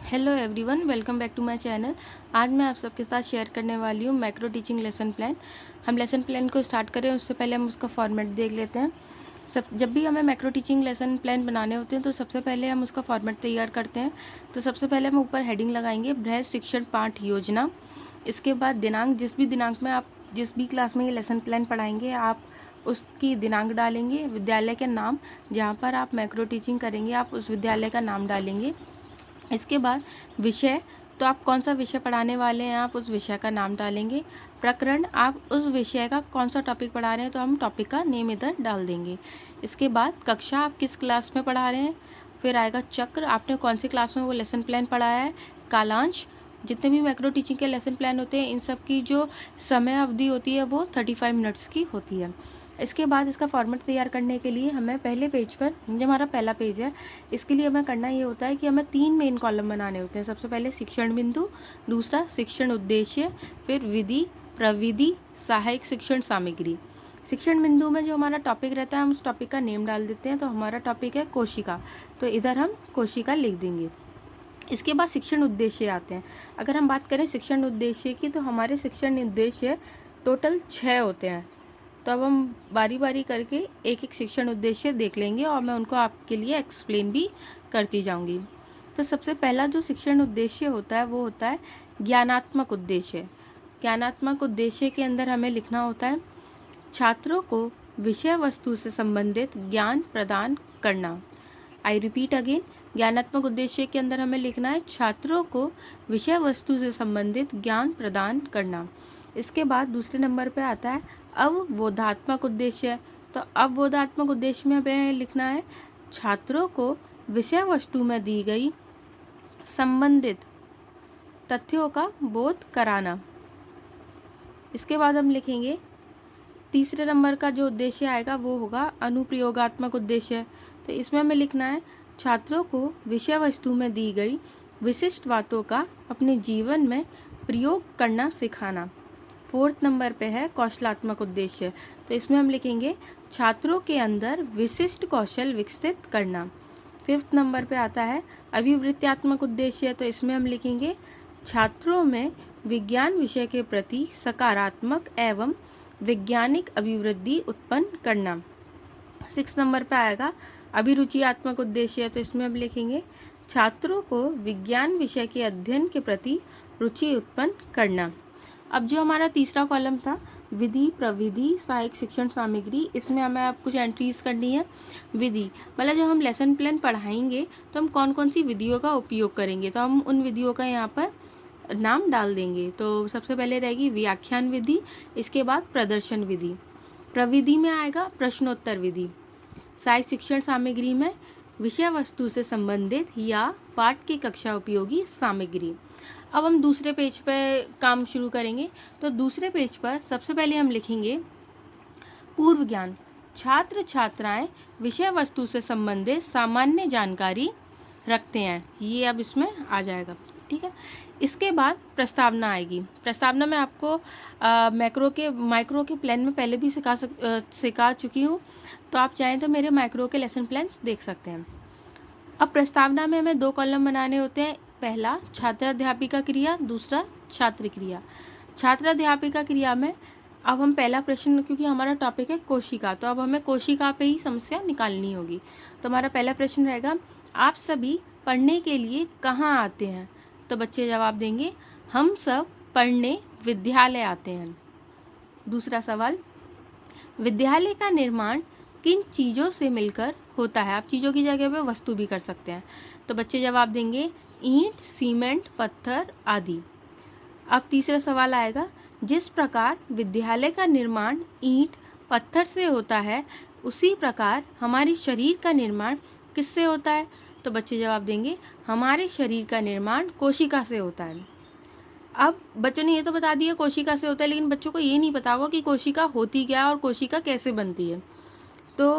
Hello everyone, welcome back to my channel. आज मैं आप सबके साथ शेयर करने वाली हूँ मैक्रो टीचिंग लेसन प्लान। हम लेसन प्लान को स्टार्ट करें उससे पहले हम उसका फॉर्मेट देख लेते हैं। जब भी हमें मैक्रो टीचिंग लेसन प्लान बनाने होते हैं तो सबसे पहले हम उसका फॉर्मेट तैयार करते हैं। तो सबसे पहले हम ऊपर हेडिंग लगाएंगे बृहद शिक्षण पाठ योजना। इसके बाद दिनांक, जिस भी दिनांक में आप जिस भी क्लास में ये लेसन प्लान पढ़ाएंगे आप उसकी दिनांक डालेंगे। विद्यालय के नाम, जहाँ पर आप मैक्रो टीचिंग करेंगे आप उस विद्यालय का नाम डालेंगे। इसके बाद विषय, तो आप कौन सा विषय पढ़ाने वाले हैं आप उस विषय का नाम डालेंगे। प्रकरण, आप उस विषय का कौन सा टॉपिक पढ़ा रहे हैं तो हम टॉपिक का नेम इधर डाल देंगे। इसके बाद कक्षा, आप किस क्लास में पढ़ा रहे हैं। फिर आएगा चक्र, आपने कौन सी क्लास में वो लेसन प्लान पढ़ाया है। कालांश, जितने भी मैक्रो टीचिंग के लेसन प्लान होते हैं इन सब की जो समय अवधि होती है वो 35 मिनट्स की होती है। इसके बाद इसका फॉर्मेट तैयार करने के लिए हमें पहले पेज पर, जो हमारा पहला पेज है, इसके लिए हमें करना ये होता है कि हमें 3 मेन कॉलम बनाने होते हैं। सबसे पहले शिक्षण बिंदु, दूसरा शिक्षण उद्देश्य, फिर विधि, प्रविधि, सहायक शिक्षण सामग्री। शिक्षण बिंदु में जो हमारा टॉपिक रहता है हम उस टॉपिक का नेम डाल देते हैं। तो हमारा टॉपिक है कोशिका, तो इधर हम कोशिका लिख देंगे। इसके बाद शिक्षण उद्देश्य आते हैं। अगर हम बात करें शिक्षण उद्देश्य की तो हमारे शिक्षण उद्देश्य टोटल 6 होते हैं। तो अब हम बारी बारी करके एक एक शिक्षण उद्देश्य देख लेंगे और मैं उनको आपके लिए एक्सप्लेन भी करती जाऊंगी। तो सबसे पहला जो शिक्षण उद्देश्य होता है वो होता है ज्ञानात्मक उद्देश्य। ज्ञानात्मक उद्देश्य के अंदर हमें लिखना होता है छात्रों को विषय वस्तु से संबंधित ज्ञान प्रदान करना। आई रिपीट अगेन, ज्ञानात्मक उद्देश्य के अंदर हमें लिखना है छात्रों को विषय वस्तु से संबंधित ज्ञान प्रदान करना। इसके बाद दूसरे नंबर पे आता है अवबोधात्मक उद्देश्य। तो अवबोधात्मक उद्देश्य में हमें लिखना है छात्रों को विषय वस्तु में दी गई संबंधित तथ्यों का बोध कराना। इसके बाद हम लिखेंगे तीसरे नंबर का जो उद्देश्य आएगा वो होगा अनुप्रयोगात्मक उद्देश्य। तो इसमें हमें लिखना है छात्रों को विषय वस्तु में दी गई विशिष्ट बातों का अपने जीवन में प्रयोग करना सिखाना। फोर्थ नंबर पे है कौशलात्मक उद्देश्य। तो इसमें हम लिखेंगे छात्रों के अंदर विशिष्ट कौशल विकसित करना। फिफ्थ नंबर पे आता है अभिवृत्त्यात्मक उद्देश्य। तो इसमें हम लिखेंगे छात्रों में विज्ञान विषय के प्रति सकारात्मक एवं वैज्ञानिक अभिवृद्धि उत्पन्न करना। 6 नंबर पे आएगा अभिरुचियात्मक उद्देश्य। तो इसमें हम लिखेंगे छात्रों को विज्ञान विषय के अध्ययन के प्रति रुचि उत्पन्न करना। अब जो हमारा तीसरा कॉलम था विधि, प्रविधि, सहायक शिक्षण सामग्री, इसमें हमें अब कुछ एंट्रीज करनी है। विधि मतलब जब हम लेसन प्लान पढ़ाएंगे तो हम कौन कौन सी विधियों का उपयोग करेंगे, तो हम उन विधियों का यहाँ पर नाम डाल देंगे। तो सबसे पहले रहेगी व्याख्यान विधि, इसके बाद प्रदर्शन विधि। प्रविधि में आएगा प्रश्नोत्तर विधि। सहायक शिक्षण सामग्री में विषय वस्तु से संबंधित या पाठ की कक्षा उपयोगी सामग्री। अब हम दूसरे पेज पर काम शुरू करेंगे। तो दूसरे पेज पर सबसे पहले हम लिखेंगे पूर्व ज्ञान। छात्र छात्राएं विषय वस्तु से संबंधित सामान्य जानकारी रखते हैं, ये अब इसमें आ जाएगा, ठीक है। इसके बाद प्रस्तावना आएगी। प्रस्तावना मैं आपको माइक्रो के प्लान में पहले भी सिखा चुकी हूँ, तो आप चाहें तो मेरे माइक्रो के लेसन प्लान्स देख सकते हैं। अब प्रस्तावना में हमें 2 कॉलम बनाने होते हैं। पहला छात्र अध्यापिका क्रिया, दूसरा छात्र क्रिया। छात्र अध्यापिका क्रिया में अब हम पहला प्रश्न, क्योंकि हमारा टॉपिक है कोशिका, तो अब हमें कोशिका पे ही समस्या निकालनी होगी। तो हमारा पहला प्रश्न रहेगा आप सभी पढ़ने के लिए कहाँ आते हैं। तो बच्चे जवाब देंगे हम सब पढ़ने विद्यालय आते हैं। दूसरा सवाल विद्यालय का निर्माण किन चीज़ों से मिलकर होता है। आप चीज़ों की जगह पे वस्तु भी कर सकते हैं। तो बच्चे जवाब देंगे ईंट, सीमेंट, पत्थर आदि। अब तीसरा सवाल आएगा जिस प्रकार विद्यालय का निर्माण ईंट पत्थर से होता है उसी प्रकार हमारे शरीर का निर्माण किससे होता है। तो बच्चे जवाब देंगे हमारे शरीर का निर्माण कोशिका से होता है। अब बच्चों ने ये तो बता दिया कोशिका से होता है, लेकिन बच्चों को ये नहीं पता होगा कि कोशिका होती क्या है और कोशिका कैसे बनती है। तो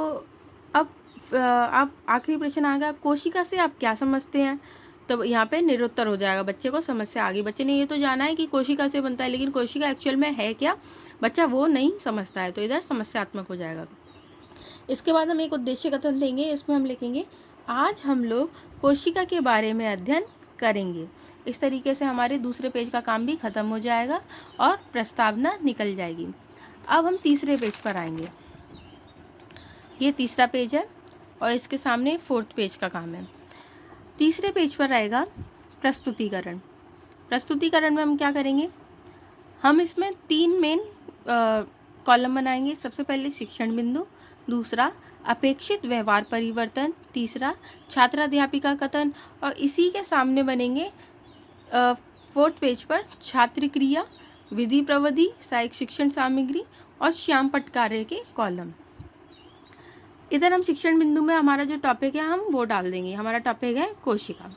अब आखिरी प्रश्न आ गया कोशिका से आप क्या समझते हैं। तो यहाँ पे निरुत्तर हो जाएगा, बच्चे को समझ से आगे। बच्चे ने ये तो जाना है कि कोशिका से बनता है, लेकिन कोशिका एक्चुअल में है क्या, बच्चा वो नहीं समझता है, तो इधर समस्यात्मक हो जाएगा। इसके बाद हम एक उद्देश्य कथन देंगे। इसमें हम लिखेंगे आज हम लोग कोशिका के बारे में अध्ययन करेंगे। इस तरीके से हमारे दूसरे पेज का काम भी ख़त्म हो जाएगा और प्रस्तावना निकल जाएगी। अब हम तीसरे पेज पर आएंगे। ये तीसरा पेज है और इसके सामने फोर्थ पेज का काम है। तीसरे पेज पर आएगा प्रस्तुतिकरण। प्रस्तुतिकरण में हम क्या करेंगे, हम इसमें 3 मेन कॉलम बनाएंगे। सबसे पहले शिक्षण बिंदु, दूसरा अपेक्षित व्यवहार परिवर्तन, तीसरा छात्राध्यापिका कथन, और इसी के सामने बनेंगे फोर्थ पेज पर छात्र क्रिया, विधि प्रविधि, सहायक शिक्षण सामग्री और श्याम पट्ट कार्य के कॉलम। इधर हम शिक्षण बिंदु में हमारा जो टॉपिक है हम वो डाल देंगे। हमारा टॉपिक है कोशिका।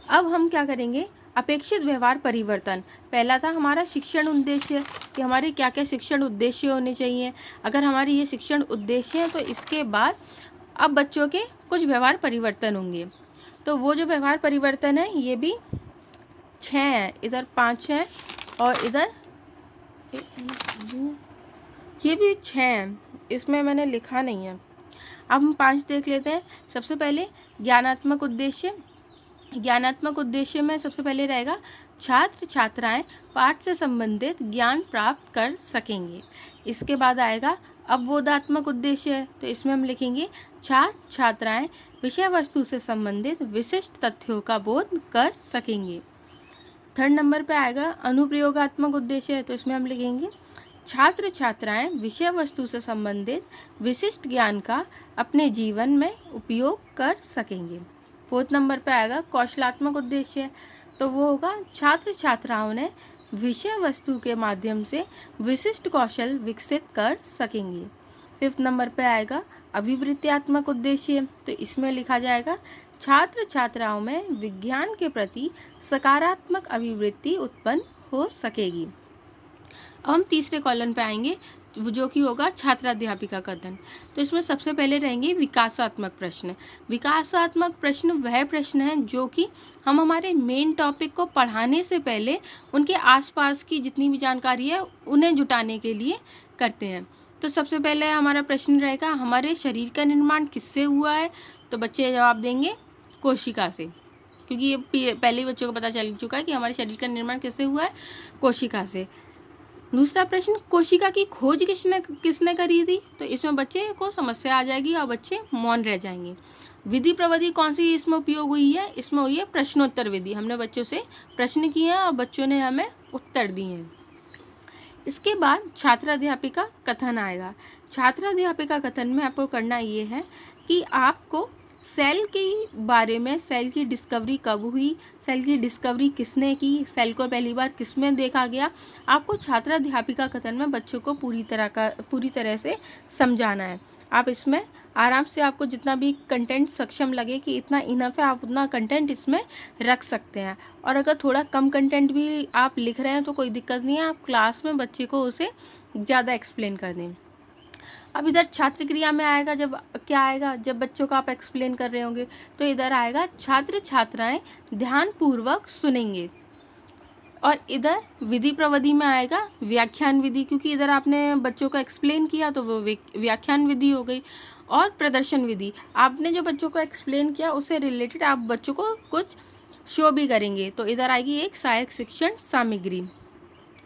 अब हम क्या करेंगे, अपेक्षित व्यवहार परिवर्तन। पहला था हमारा शिक्षण उद्देश्य कि हमारे क्या क्या शिक्षण उद्देश्य होने चाहिए। अगर हमारे ये शिक्षण उद्देश्य हैं तो इसके बाद अब बच्चों के कुछ व्यवहार परिवर्तन होंगे। तो वो जो व्यवहार परिवर्तन है ये भी 6 हैं, इधर 5 हैं और इधर ये भी 6 हैं, इसमें मैंने लिखा नहीं है। अब हम 5 देख लेते हैं। सबसे पहले ज्ञानात्मक उद्देश्य। ज्ञानात्मक उद्देश्य में सबसे पहले रहेगा छात्र छात्राएं पाठ से संबंधित ज्ञान प्राप्त कर सकेंगे। इसके बाद आएगा अवबोधात्मक उद्देश्य है, तो इसमें हम लिखेंगे छात्र छात्राएं विषय वस्तु से संबंधित विशिष्ट तथ्यों का बोध कर सकेंगे। 3rd नंबर पे आएगा अनुप्रयोगात्मक उद्देश्य है, तो इसमें हम लिखेंगे छात्र छात्राएं विषय वस्तु से संबंधित विशिष्ट ज्ञान का अपने जीवन में उपयोग कर सकेंगे। 4th नंबर पे आएगा कौशलात्मक उद्देश्य, तो वो होगा छात्र छात्राओं ने विषय वस्तु के माध्यम से विशिष्ट कौशल विकसित कर सकेंगे। 5th नंबर पे आएगा अभिवृत्त्यात्मक उद्देश्य, तो इसमें लिखा जाएगा छात्र छात्राओं में विज्ञान के प्रति सकारात्मक अभिवृत्ति उत्पन्न हो सकेगी। अब हम तीसरे कॉलम पे आएंगे जो कि होगा छात्राध्यापिका कथन। तो इसमें सबसे पहले रहेंगे विकासात्मक प्रश्न। विकासात्मक प्रश्न वह प्रश्न हैं जो कि हम हमारे मेन टॉपिक को पढ़ाने से पहले उनके आसपास की जितनी भी जानकारी है उन्हें जुटाने के लिए करते हैं। तो सबसे पहले हमारा प्रश्न रहेगा हमारे शरीर का निर्माण किससे हुआ है, तो बच्चे जवाब देंगे कोशिका से, क्योंकि ये पहले ही बच्चों को पता चल चुका है कि हमारे शरीर का निर्माण किससे हुआ है, कोशिका से। दूसरा प्रश्न कोशिका की खोज किसने करी थी, तो इसमें बच्चे को समस्या आ जाएगी और बच्चे मौन रह जाएंगे। विधि प्रविधि कौन सी इसमें उपयोग हुई है, इसमें हुई है प्रश्नोत्तर विधि। हमने बच्चों से प्रश्न किए हैं और बच्चों ने हमें उत्तर दिए हैं। इसके बाद छात्राध्यापिका कथन आएगा। छात्राध्यापिका कथन में आपको करना ये है कि आपको सेल के बारे में, सेल की डिस्कवरी कब हुई, सेल की डिस्कवरी किसने की, सेल को पहली बार किसमें देखा गया, आपको छात्राध्यापिका कथन में बच्चों को पूरी तरह से समझाना है। आप इसमें आराम से, आपको जितना भी कंटेंट सक्षम लगे कि इतना इनफ है, आप उतना कंटेंट इसमें रख सकते हैं। और अगर थोड़ा कम कंटेंट भी आप लिख रहे हैं तो कोई दिक्कत नहीं है, आप क्लास में बच्चे को उसे ज़्यादा एक्सप्लेन कर दें। अब इधर छात्र क्रिया में आएगा, जब क्या आएगा, जब बच्चों को आप एक्सप्लेन कर रहे होंगे तो इधर आएगा छात्र छात्राएं ध्यानपूर्वक सुनेंगे। और इधर विधि प्रविधि में आएगा व्याख्यान विधि, क्योंकि इधर आपने बच्चों को एक्सप्लेन किया तो वो व्याख्यान विधि हो गई। और प्रदर्शन विधि, आपने जो बच्चों को एक्सप्लेन किया उससे रिलेटेड आप बच्चों को कुछ शो भी करेंगे, तो इधर आएगी एक सहायक शिक्षण सामग्री।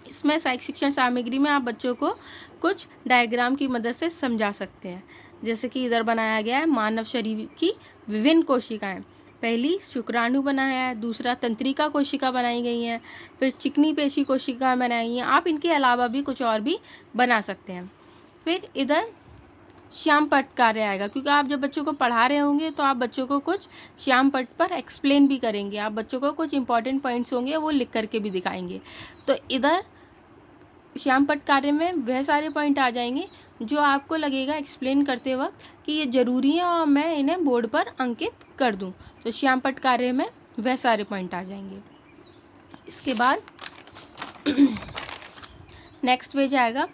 इसमें सहायक शिक्षण सामग्री में आप बच्चों को कुछ डायग्राम की मदद से समझा सकते हैं। जैसे कि इधर बनाया गया है मानव शरीर की विभिन्न कोशिकाएं। पहली शुक्राणु बनाया है, दूसरा तंत्रिका कोशिका बनाई गई हैं, फिर चिकनी पेशी कोशिकाएं बनाई हैं। आप इनके अलावा भी कुछ और भी बना सकते हैं। फिर इधर श्याम पट्ट कार्य आएगा, क्योंकि आप जब बच्चों को पढ़ा रहे होंगे तो आप बच्चों को कुछ श्याम पट्ट पर एक्सप्लेन भी करेंगे। आप बच्चों को कुछ इंपॉर्टेंट पॉइंट्स होंगे वो लिख करके भी दिखाएंगे। तो इधर श्याम पट्ट कार्य में वह सारे पॉइंट आ जाएंगे जो आपको लगेगा एक्सप्लेन करते वक्त कि ये ज़रूरी है और मैं इन्हें बोर्ड पर अंकित कर दूं। तो श्याम पट्ट कार्य में वह सारे पॉइंट आ जाएंगे। इसके बाद नेक्स्ट पेज आएगा।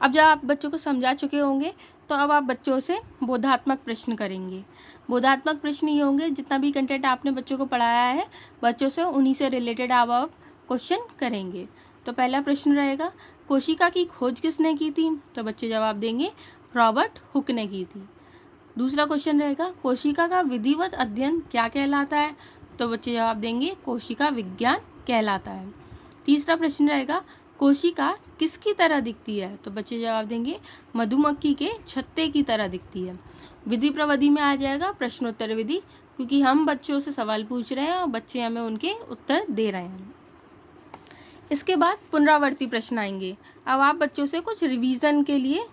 अब जब आप बच्चों को समझा चुके होंगे तो अब आप बच्चों से बोधात्मक प्रश्न करेंगे। बोधात्मक प्रश्न ये होंगे, जितना भी कंटेंट आपने बच्चों को पढ़ाया है बच्चों से उन्हीं से रिलेटेड आप क्वेश्चन करेंगे। तो पहला प्रश्न रहेगा कोशिका की खोज किसने की थी, तो बच्चे जवाब देंगे रॉबर्ट हुक ने की थी। दूसरा क्वेश्चन रहेगा कोशिका का विधिवत अध्ययन क्या कहलाता है, तो बच्चे जवाब देंगे कोशिका विज्ञान कहलाता है। तीसरा प्रश्न रहेगा कोशिका किसकी तरह दिखती है, तो बच्चे जवाब देंगे मधुमक्खी के छत्ते की तरह दिखती है। विधि प्रविधि में आ जाएगा प्रश्नोत्तर विधि, क्योंकि हम बच्चों से सवाल पूछ रहे हैं और बच्चे हमें उनके उत्तर दे रहे हैं। इसके बाद पुनरावर्ती प्रश्न आएंगे। अब आप बच्चों से कुछ रिवीजन के लिए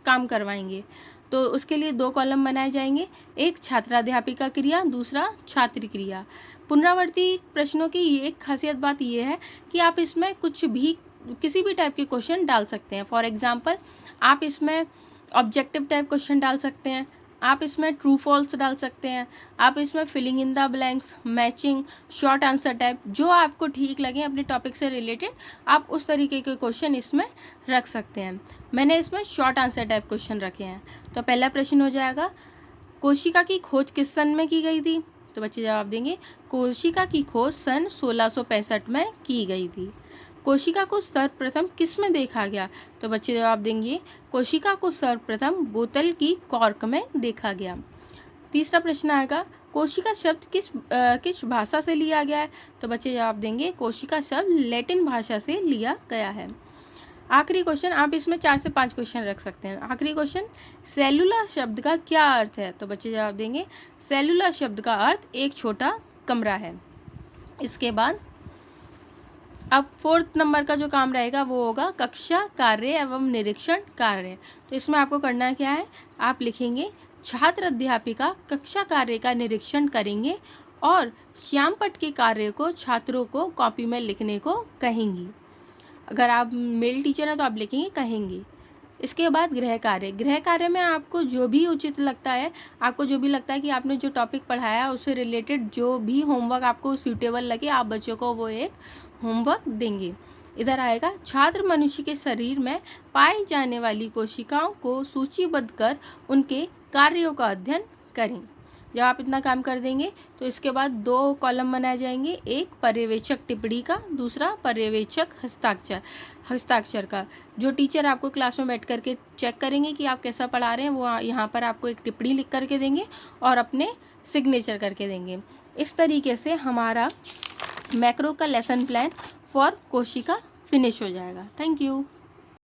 काम करवाएंगे, तो उसके लिए 2 कॉलम बनाए जाएंगे, एक छात्राध्यापिका क्रिया, दूसरा छात्र क्रिया। पुनरावर्ती प्रश्नों की एक खासियत बात यह है कि आप इसमें कुछ भी किसी भी टाइप के क्वेश्चन डाल सकते हैं। फॉर एग्जांपल आप इसमें ऑब्जेक्टिव टाइप क्वेश्चन डाल सकते हैं, आप इसमें ट्रू फॉल्स डाल सकते हैं, आप इसमें filling in the blanks, matching, short answer type, जो आपको ठीक लगे अपने टॉपिक से रिलेटेड आप उस तरीके के क्वेश्चन इसमें रख सकते हैं। मैंने इसमें शॉर्ट आंसर टाइप क्वेश्चन रखे हैं। तो पहला प्रश्न हो जाएगा कोशिका की खोज किस सन में की गई थी, तो बच्चे जवाब देंगे कोशिका की खोज सन 1665 में की गई थी। कोशिका को सर्वप्रथम किस में देखा गया, तो बच्चे जवाब देंगे कोशिका को सर्वप्रथम बोतल की कॉर्क में देखा गया। तीसरा प्रश्न आएगा कोशिका शब्द किस भाषा से लिया गया है, तो बच्चे जवाब देंगे कोशिका शब्द लैटिन भाषा से लिया गया है। आखिरी क्वेश्चन, आप इसमें 4 से 5 क्वेश्चन रख सकते हैं। आखिरी क्वेश्चन सेलुला शब्द का क्या अर्थ है, तो बच्चे जवाब देंगे सेलुला शब्द का अर्थ एक छोटा कमरा है। इसके बाद अब 4th नंबर का जो काम रहेगा वो होगा कक्षा कार्य एवं निरीक्षण कार्य। तो इसमें आपको करना क्या है, आप लिखेंगे छात्र अध्यापिका कक्षा कार्य का निरीक्षण करेंगे और श्यामपट्ट के कार्य को छात्रों को कॉपी में लिखने को कहेंगी। अगर आप मेल टीचर हैं तो आप लिखेंगे कहेंगी। इसके बाद गृह कार्य में आपको जो भी उचित लगता है, आपको जो भी लगता है कि आपने जो टॉपिक पढ़ाया उससे रिलेटेड जो भी होमवर्क आपको सूटेबल लगे, आप बच्चों को वो एक होमवर्क देंगे। इधर आएगा छात्र मनुष्य के शरीर में पाई जाने वाली कोशिकाओं को सूचीबद्ध कर उनके कार्यों का अध्ययन करें। जब आप इतना काम कर देंगे तो इसके बाद 2 कॉलम बनाए जाएंगे, एक पर्यवेक्षक टिप्पणी का, दूसरा पर्यवेक्षक हस्ताक्षर का। जो टीचर आपको क्लास में बैठ करके चेक करेंगे कि आप कैसा पढ़ा रहे हैं, वो यहाँ पर आपको एक टिप्पणी लिख करके देंगे और अपने सिग्नेचर करके देंगे। इस तरीके से हमारा मैक्रो का लेसन प्लान फॉर कोशिका फिनिश हो जाएगा। Thank you.